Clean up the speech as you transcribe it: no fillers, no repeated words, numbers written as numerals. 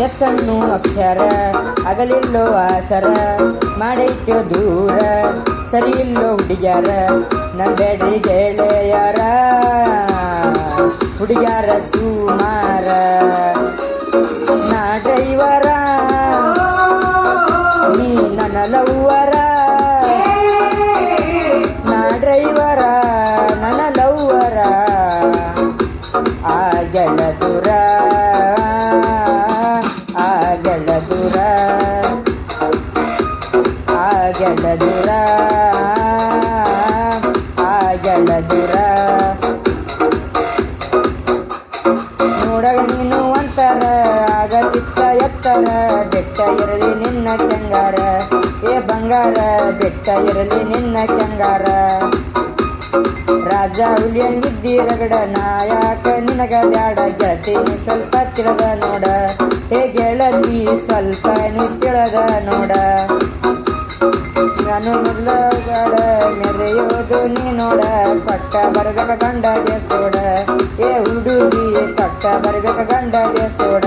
ಎಸ್ಸನ್ನು ಅಕ್ಷರ ಅಗಲಿಲ್ಲೋ ಆಸರ ಮಾಡೈತ್ಯೋ ದೂರ ಸರಿ ಇಲ್ಲೋ ಹುಡುಗ್ಯಾರ ನಂಬೇಡ್ರಿ ಗೆಳೆಯರ ಹುಡುಗ್ಯಾರ ಸುಮಾರ ನಾ ಡ್ರೈವರ ನೀ ನನ್ನ ಲವ್ವರ ನಾ ಡ್ರೈವರ ನನ್ನ ಲವ್ವರ ಆಗಲ ದೂರ ಆಗಲ ದೂರ ಆಗಲ ದೂರ ಆಗಲ ದೂರ ನೋಡಗ ನೀನು ಅಂತರ ಆಗತಿತ್ತ ಎತ್ತರ ಬೆಟ್ಟ ಇರಲಿ ನಿನ್ನ ಕೆಂಗಾರ ಏ ಬಂಗಾರ ಬೆಟ್ಟ ಇರಲಿ ನಿನ್ನ ಕೆಂಗಾರ ರಾಜ ಹುಲಿಯಂಗಿದ್ದಿ ರಗಡ ನಾಯಕ ನಿನಗ ಬ್ಯಾಡ ಗೆಳತಿ ನೀ ಸ್ವಲ್ಪ ತಿಳದ ನೋಡ ಹೇ ಗೆಳತಿ ಸ್ವಲ್ಪ ನೀ ತಿಳದ ನೋಡ ನಾನು ಮೊದಲಗಳ ಮೆರೆಯೋದು ನೀ ನೋಡ ಪಟ್ಟ ಬರ್ಬೇಕ ಗಂಡಗೆ ಸೋಡ ಏ ಹುಡುಗಿ ಪಟ್ಟ ಬರ್ಬೇಕ ಗಂಡಗೆ ಸೋಡ